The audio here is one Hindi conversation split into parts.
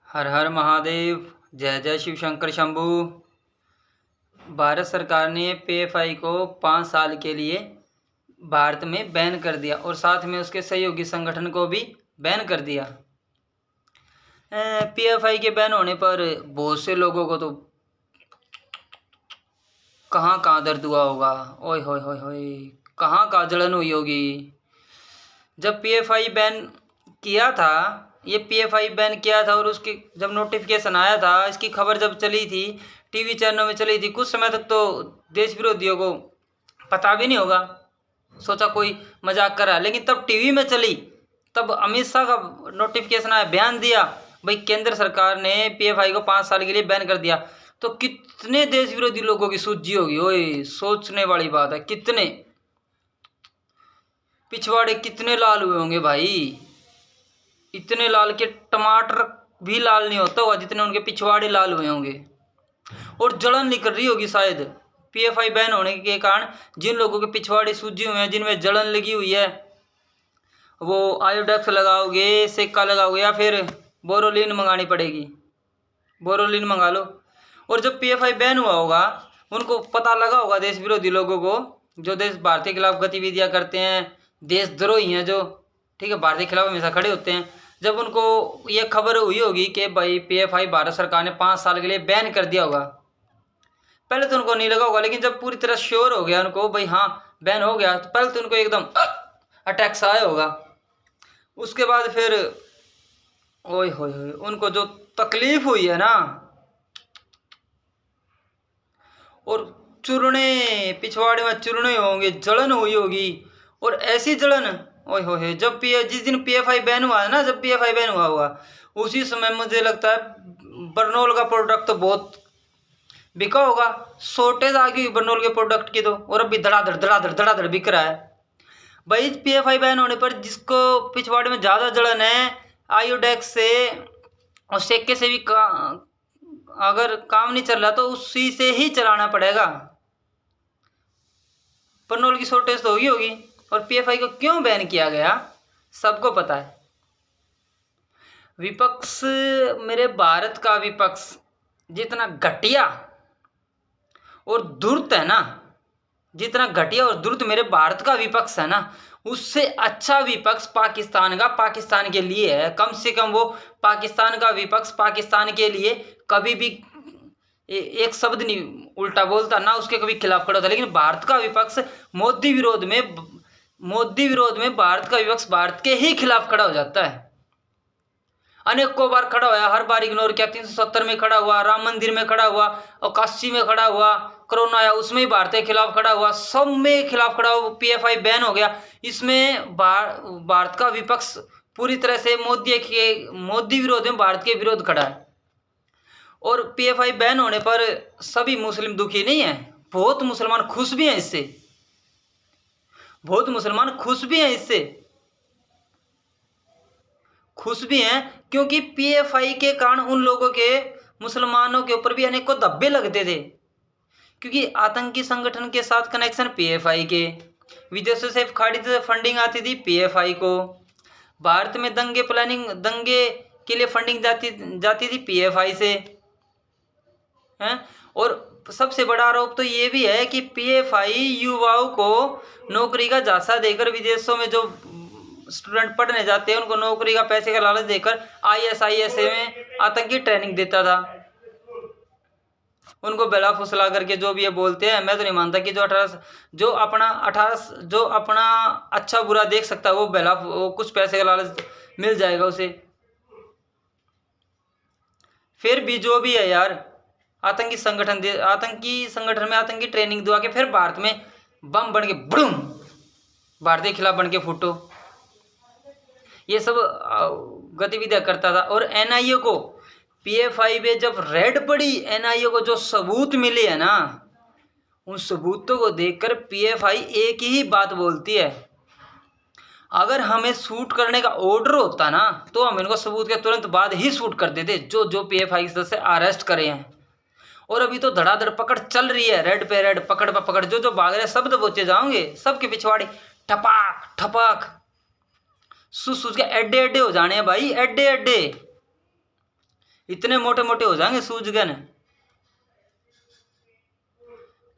हर हर महादेव। जय जय शिव शंकर शंभू। भारत सरकार ने पीएफआई को 5 साल के लिए भारत में बैन कर दिया और साथ में उसके सहयोगी संगठन को भी बैन कर दिया। पीएफआई के बैन होने पर बहुत से लोगों को तो कहाँ कहाँ दर्द हुआ होगा। ओए होए होए होए, कहाँ कहाँ जलन हुई होगी। जब पीएफआई बैन किया था, ये पीएफआई बैन किया था और उसकी जब नोटिफिकेशन आया था, इसकी खबर जब चली थी, टीवी चैनलों में चली थी, कुछ समय तक तो देश विरोधियों को पता भी नहीं होगा, सोचा कोई मजाक कर रहा है। लेकिन तब टीवी में चली, तब अमित शाह का नोटिफिकेशन आया, बयान दिया, भाई केंद्र सरकार ने पीएफआई को 5 साल के लिए बैन कर दिया। तो कितने देश विरोधी लोगों की सूझी होगी। ओए, सोचने वाली बात है। कितने पिछवाड़े कितने लाल हुए होंगे भाई। इतने लाल के टमाटर भी लाल नहीं होता होगा जितने उनके पिछवाड़े लाल हुए होंगे। और जलन निकल रही होगी शायद पीएफआई बैन होने के कारण। जिन लोगों के पिछवाड़े सूजे हुए हैं, जिनमें जलन लगी हुई है, वो आयोडेक्स लगाओगे, सिक्का लगाओगे या फिर बोरोलिन मंगानी पड़ेगी। बोरोलिन मंगा लो। और जब पीएफआई बैन हुआ होगा, उनको पता लगा होगा, देश विरोधी लोगों को, जो देश भारत के खिलाफ गतिविधियां करते हैं, देशद्रोही हैं जो, ठीक है, भारत के खिलाफ हमेशा खड़े होते हैं। जब उनको ये खबर हुई होगी कि भाई पीएफआई भारत सरकार ने 5 साल के लिए बैन कर दिया होगा, पहले तो उनको नहीं लगा होगा, लेकिन जब पूरी तरह श्योर हो गया उनको, भाई हाँ बैन हो गया, तो पहले तो उनको एकदम अटैक सा आया होगा। उसके बाद फिर ओए होए होए, उनको जो तकलीफ हुई है ना, और चूरने, पिछवाड़े में चूरने होंगे, जलन हुई होगी। और ऐसी जलन, ओए होए, जब जिस दिन पीएफआई बैन हुआ है ना, जब पीएफआई बैन हुआ हुआ उसी समय मुझे लगता है बर्नोल का प्रोडक्ट तो बहुत बिका होगा। शॉर्टेज आ गई बर्नोल के प्रोडक्ट की तो, और अभी धड़ाधड़ धड़ाधड़ धड़ाधड़ बिक रहा है भाई। पीएफआई बैन होने पर जिसको पिछवाड़े में ज़्यादा जलन है, आयोडेक्स से और सेक्के से भी अगर काम नहीं चल रहा तो उसी से ही चलाना पड़ेगा। बर्नोल की शॉर्टेज तो होगी। और पीएफआई को क्यों बैन किया गया सबको पता है। विपक्ष, मेरे भारत का विपक्ष जितना घटिया और धूर्त है ना, जितना घटिया और धूर्त मेरे भारत का विपक्ष है ना, उससे अच्छा विपक्ष पाकिस्तान का, पाकिस्तान के लिए है। कम से कम वो पाकिस्तान का विपक्ष पाकिस्तान के लिए कभी भी एक शब्द नहीं उल्टा बोलता, ना उसके कभी खिलाफ खड़ा होता। लेकिन भारत का विपक्ष मोदी विरोध में भारत का विपक्ष भारत के ही खिलाफ खड़ा हो जाता है। अनेकों बार खड़ा हुआ, हर बार इग्नोर किया। 370 में खड़ा हुआ, राम मंदिर में खड़ा हुआ, और काशी में खड़ा हुआ, कोरोना आया उसमें भी भारत के खिलाफ खड़ा हुआ, सब में खिलाफ खड़ा हुआ। पीएफआई बैन हो गया, इसमें भारत का विपक्ष पूरी तरह से मोदी विरोध में भारत के विरोध खड़ा है। और पीएफआई बैन होने पर सभी मुस्लिम दुखी नहीं है, बहुत मुसलमान खुश भी हैं इससे, बहुत मुसलमान खुश भी हैं इससे, खुश भी हैं, क्योंकि पीएफआई के कारण उन लोगों के, मुसलमानों के ऊपर भी अनेकों धब्बे लगते थे, क्योंकि आतंकी संगठन के साथ कनेक्शन पीएफआई के, विदेशों से खाड़ी से फंडिंग आती थी पीएफआई को, भारत में दंगे के लिए फंडिंग जाती थी पीएफआई से हैं। और सबसे बड़ा आरोप तो ये भी है कि पीएफआई युवाओं को नौकरी का झांसा देकर, विदेशों में जो स्टूडेंट पढ़ने जाते हैं उनको नौकरी का, पैसे का लालच देकर आईएसआईएसए में आतंकी ट्रेनिंग देता था। उनको बेला फुसला करके जो भी ये बोलते हैं, मैं तो नहीं मानता कि जो अपना अच्छा बुरा देख सकता है वो कुछ पैसे का लालच मिल जाएगा उसे। फिर भी जो भी है यार, आतंकी संगठन में आतंकी ट्रेनिंग दुआ के फिर भारत में बम बन के बुड़ूम भारत के खिलाफ बन के फूटो, ये सब गतिविधियां करता था। और एनआईए को, पीएफआई में जब रेड पड़ी, एनआईए को जो सबूत मिले है ना, उन सबूतों को देखकर पीएफआई एक ही बात बोलती है, अगर हमें शूट करने का ऑर्डर होता ना तो हम इनको सबूत के तुरंत बाद ही शूट कर देते, जो पीएफआई के सदस्य अरेस्ट करे हैं। और अभी तो धड़ाधड़ पकड़ चल रही है, रेड पे रेड, पकड़ पे पकड़, जो भाग रहे सब तो बचे जाओगे, सबके पिछवाड़े ठपाक ठपाक सूझ के एड्डे एड्डे हो जाने हैं भाई, एड्डे एड्डे। इतने मोटे मोटे हो जाएंगे सूझ गए।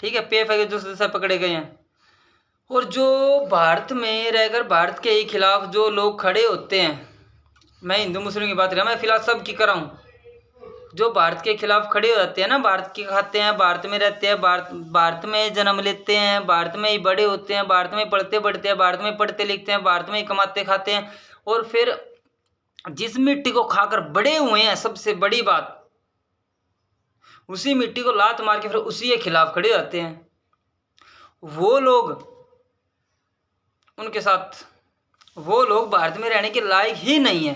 ठीक है, पीएफआई के जो सदस्य पकड़े गए हैं। और जो भारत में रहकर भारत के ही खिलाफ जो लोग खड़े होते हैं, मैं हिंदू मुस्लिम की बात कर रहा हूं, मैं फिलहाल सब की कर रहा हूँ, जो भारत के खिलाफ खड़े हो जाते हैं ना, भारत की खाते हैं, भारत में रहते हैं, भारत में जन्म लेते हैं, भारत में ही बड़े होते हैं, भारत में पढ़ते बढ़ते हैं, भारत में पढ़ते लिखते हैं, भारत में ही कमाते खाते हैं, और फिर जिस मिट्टी को खाकर बड़े हुए हैं, सबसे बड़ी बात, उसी मिट्टी को लात मार के फिर उसी के खिलाफ खड़े हो जाते हैं, वो लोग, उनके साथ वो लोग भारत में रहने के लायक ही नहीं है,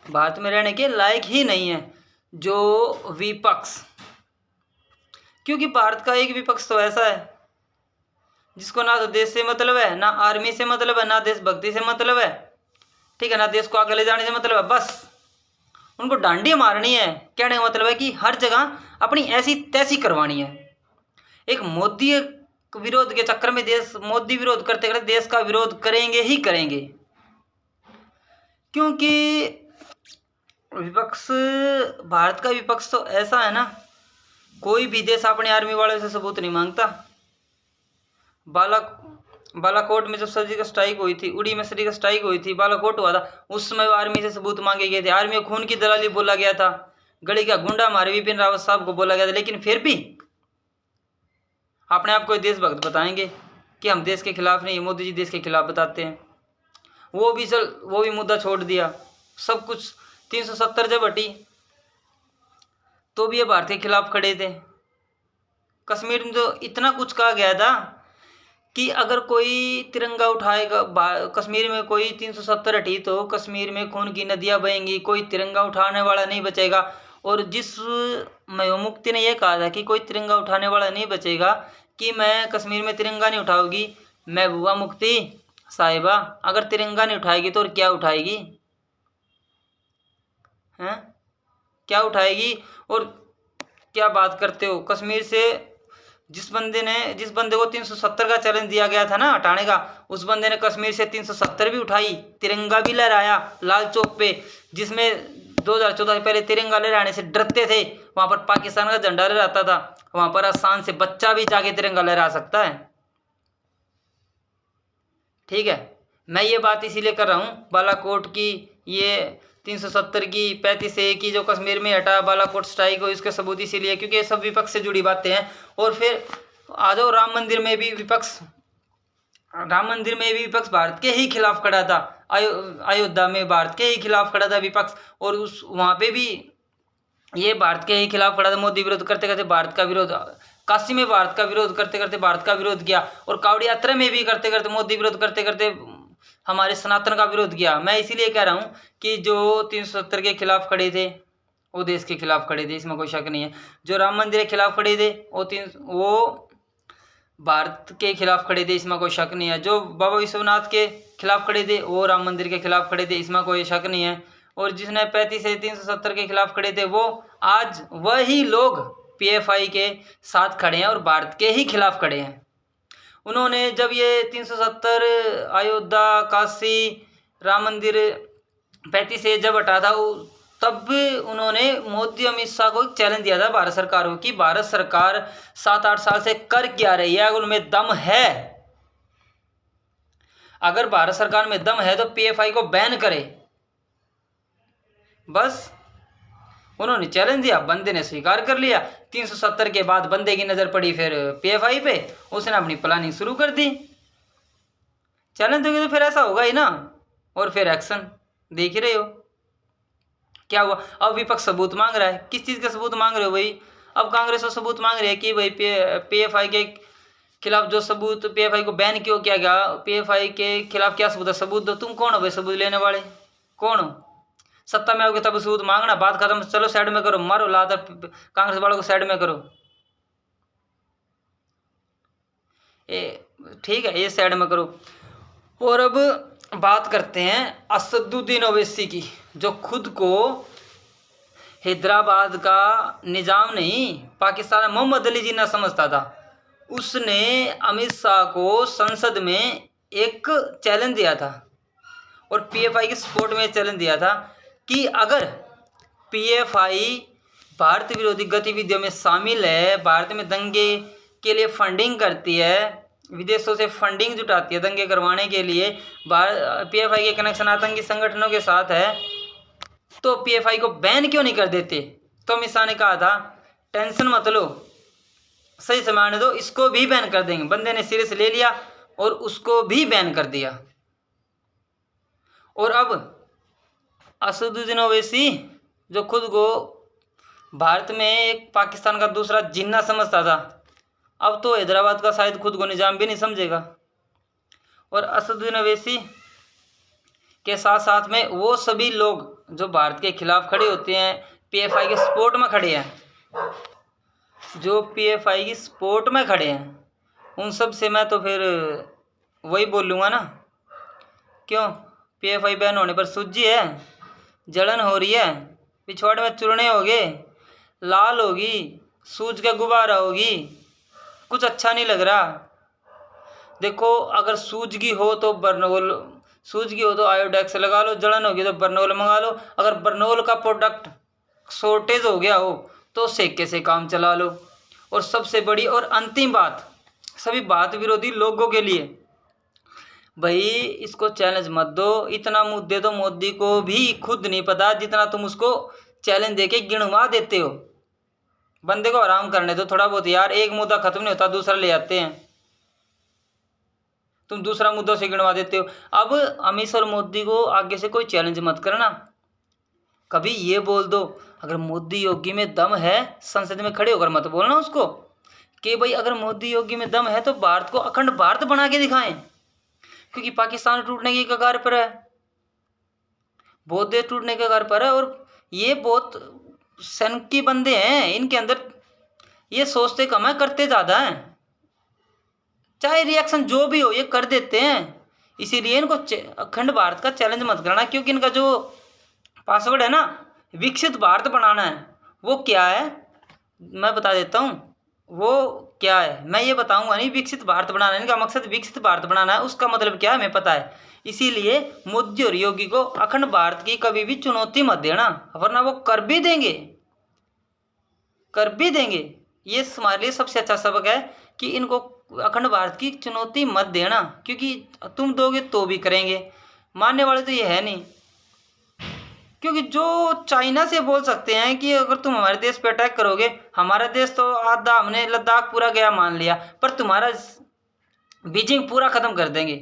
भारत में रहने के लायक ही नहीं है जो विपक्ष। क्योंकि भारत का एक विपक्ष तो ऐसा है जिसको ना तो देश से मतलब है, ना आर्मी से मतलब है, ना देशभक्ति से मतलब है, ठीक है, ना देश को आगे ले जाने से मतलब है, बस उनको डांडी मारनी है। कहने का मतलब है कि हर जगह अपनी ऐसी तैसी करवानी है। एक मोदी विरोध के चक्कर में देश, मोदी विरोध करते करते देश का विरोध करेंगे ही करेंगे, क्योंकि विपक्ष, भारत का विपक्ष तो ऐसा है ना, कोई भी देश अपने आर्मी वाले से सबूत नहीं मांगता। बालाकोट में जब सर्जिकल स्ट्राइक हुई थी, उड़ी में सर्जिकल स्ट्राइक हुई थी, बालाकोट हुआ था, उस समय आर्मी से सबूत मांगे गए थे, आर्मी को खून की दलाली बोला गया था, गली का गुंडा मारे विपिन रावत साहब को बोला गया था, लेकिन फिर भी अपने आप को देशभक्त बताएंगे कि हम देश के खिलाफ नहीं, मोदी जी देश के खिलाफ बताते हैं। वो भी मुद्दा छोड़ दिया, सब कुछ 370 जब हटी तो भी ये भारत के खिलाफ खड़े थे। कश्मीर में तो इतना कुछ कहा गया था कि अगर कोई तिरंगा उठाएगा, कश्मीर में कोई 370 हटी तो कश्मीर में खून की नदियां बहेंगी, कोई तिरंगा उठाने वाला नहीं बचेगा। और जिस मुक्ति ने यह कहा था कि कोई तिरंगा उठाने वाला नहीं बचेगा, कि मैं कश्मीर में तिरंगा नहीं उठाऊंगी, महबूबा मुफ्ती साहिबा अगर तिरंगा नहीं उठाएगी तो और क्या उठाएगी, हैं, क्या उठाएगी? और क्या बात करते हो, कश्मीर से जिस बंदे को 370 का चैलेंज दिया गया था ना हटाने का, उस बंदे ने कश्मीर से 370 भी उठाई, तिरंगा भी लहराया लाल चौक पे, जिसमें 2014 से पहले तिरंगा लहराने से डरते थे, वहां पर पाकिस्तान का झंडा लहराता था, वहां पर आसान से बच्चा भी जाके तिरंगा लहरा सकता है। ठीक है, मैं ये बात इसीलिए कर रहा हूँ, बालाकोट की, ये 370 की, 35A की जो कश्मीर में हटा, बालाकोट स्ट्राइक हो, इसके सबूत इसीलिए क्योंकि ये सब विपक्ष से जुड़ी बातें हैं। और फिर आ जाओ राम मंदिर में भी विपक्ष, भारत के ही खिलाफ खड़ा था, अयोध्या में भारत के ही खिलाफ खड़ा था विपक्ष, और उस वहाँ पे भी ये भारत के ही खिलाफ खड़ा था। मोदी विरोध करते करते भारत का विरोध, काशी में भारत का विरोध करते करते भारत का विरोध किया, और कावड़ी यात्रा में भी करते करते मोदी विरोध करते करते हमारे सनातन का विरोध किया। मैं इसीलिए कह रहा हूँ कि जो 370 के खिलाफ खड़े थे वो देश के खिलाफ खड़े थे, इसमें कोई शक नहीं है। जो राम मंदिर के खिलाफ खड़े थे वो भारत के खिलाफ खड़े थे, इसमें कोई शक नहीं है। जो बाबा विश्वनाथ के खिलाफ खड़े थे वो राम मंदिर के खिलाफ खड़े थे, इसमें कोई शक नहीं है। और जिसने 35 से 370 के खिलाफ खड़े थे वो आज वही लोग पीएफआई के साथ खड़े हैं और भारत के ही खिलाफ खड़े हैं। उन्होंने जब ये 370 अयोध्या, काशी, राम मंदिर 35 से जब हटा था, तब उन्होंने मोदी अमित शाह को चैलेंज दिया था भारत सरकार को कि भारत सरकार 7-8 साल से कर क्या रही है, अगर उनमें दम है, अगर भारत सरकार में दम है तो पीएफआई को बैन करे। बस उन्होंने चैलेंज दिया, बंदे ने स्वीकार कर लिया। 370 के बाद बंदे की नजर पड़ी फिर पीएफआई पे, उसने अपनी प्लानिंग शुरू कर दी। चैलेंज दोगे तो फिर ऐसा होगा ही ना, और फिर एक्शन देख ही रहे हो क्या हुआ। अब विपक्ष सबूत मांग रहा है, किस चीज़ का सबूत मांग रहे हो भाई? अब कांग्रेस तो सबूत मांग रही है कि भाई पीएफआई के खिलाफ जो सबूत, पीएफआई को बैन क्यों किया गया, पीएफआई के खिलाफ क्या सबूत है, सबूत दो। तुम कौन हो भाई सबूत लेने वाले, कौन हो? सत्ता में आओगे तब सबूत मांगना, बात खत्म, चलो साइड में करो, मारो लात कांग्रेस वालों को साइड में करो। ठीक है, ये साइड में करो। और अब बात करते हैं असदुद्दीन ओवैसी की, जो खुद को हैदराबाद का निजाम नहीं, पाकिस्तान मोहम्मद अली जिन्ना समझता था। उसने अमित शाह को संसद में एक चैलेंज दिया था और पीएफआई के सपोर्ट में चैलेंज दिया था कि अगर पीएफआई भारत विरोधी गतिविधियों में शामिल है, भारत में दंगे के लिए फंडिंग करती है, विदेशों से फंडिंग जुटाती है दंगे करवाने के लिए, पीएफआई के कनेक्शन आतंकी संगठनों के साथ है, तो पीएफआई को बैन क्यों नहीं कर देते। तो अमित शाह ने कहा था टेंशन मत लो, सही समय आने दो, इसको भी बैन कर देंगे। बंदे ने सिरे से ले लिया और उसको भी बैन कर दिया। और अब असदुद्दीन ओवैसी जो खुद को भारत में एक पाकिस्तान का दूसरा जिन्ना समझता था, अब तो हैदराबाद का शायद खुद को निजाम भी नहीं समझेगा। और असदुद्दीन ओवैसी के साथ साथ में वो सभी लोग जो भारत के खिलाफ खड़े होते हैं, पीएफआई के सपोर्ट में खड़े हैं, जो पीएफआई की सपोर्ट में खड़े हैं, उन सब से मैं तो फिर वही बोलूँगा ना, क्यों पीएफआई बैन होने पर सूजी है, जलन हो रही है, पिछवाड़े में चूर्णे हो गए, लाल होगी, सूज का गुब्बारा होगी, कुछ अच्छा नहीं लग रहा। देखो अगर सूजगी हो तो बर्नोल, सूजगी हो तो आयोडेक्स लगा लो, जलन होगी तो बर्नोल मंगा लो, अगर बर्नोल का प्रोडक्ट शॉर्टेज हो गया हो तो सेके से काम चला लो। और सबसे बड़ी और अंतिम बात सभी भारत विरोधी लोगों के लिए, भाई इसको चैलेंज मत दो, इतना मुद्दे तो मोदी को भी खुद नहीं पता जितना तुम उसको चैलेंज देके गिनवा देते हो। बंदे को आराम करने दो थोड़ा बहुत यार, एक मुद्दा खत्म नहीं होता दूसरा ले आते हैं, तुम दूसरा मुद्दों से गिनवा देते हो। अब अमित और मोदी को आगे से कोई चैलेंज मत करना, कभी ये बोल दो अगर मोदी योगी में दम है, संसद में खड़े होकर मत बोलना उसको कि भाई अगर मोदी योगी में दम है तो भारत को अखंड भारत बना के दिखाएं, क्योंकि पाकिस्तान टूटने की कगार पर है, बहुत देश टूटने के कगार पर है। और ये बहुत सनकी बंदे हैं, इनके अंदर ये सोचते कम है, करते ज़्यादा हैं, चाहे रिएक्शन जो भी हो ये कर देते हैं। इसीलिए इनको अखंड भारत का चैलेंज मत करना, क्योंकि इनका जो पासवर्ड है ना, विकसित भारत बनाना है, वो क्या है मैं बता देता हूँ। वो क्या है मैं ये बताऊंगा नहीं, विकसित भारत बनाना है, इनका मकसद विकसित भारत बनाना है। उसका मतलब क्या है हमें पता है, इसीलिए मोदी और योगी को अखंड भारत की कभी भी चुनौती मत देना, वरना वो कर भी देंगे, कर भी देंगे। ये हमारे लिए सबसे अच्छा सबक है कि इनको अखंड भारत की चुनौती मत देना, क्योंकि तुम दोगे तो भी करेंगे, मानने वाले तो ये है नहीं। क्योंकि जो चाइना से बोल सकते हैं कि अगर तुम हमारे देश पे अटैक करोगे, हमारा देश तो आधा हमने लद्दाख पूरा गया मान लिया, पर तुम्हारा बीजिंग पूरा ख़त्म कर देंगे।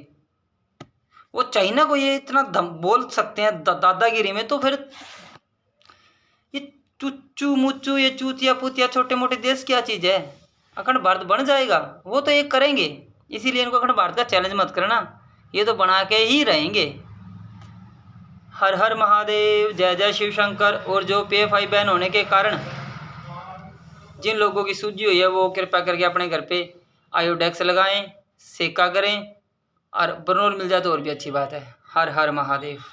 वो चाइना को ये इतना दम बोल सकते हैं दादागिरी में, तो फिर ये चुच्चू मुच्चू ये चूतिया पुतिया छोटे मोटे देश क्या चीज़ है, अखंड भारत बन जाएगा, वो तो एक करेंगे। इसीलिए इनको अखंड भारत का चैलेंज मत करना, ये तो बना के ही रहेंगे। हर हर महादेव, जय जय शिव शंकर। और जो पीएफआई बैन होने के कारण जिन लोगों की सूजी हुई है वो कृपया करके अपने घर पे आयोडेक्स लगाएं, सेका करें, और बर्नोल मिल जाए तो और भी अच्छी बात है। हर हर महादेव।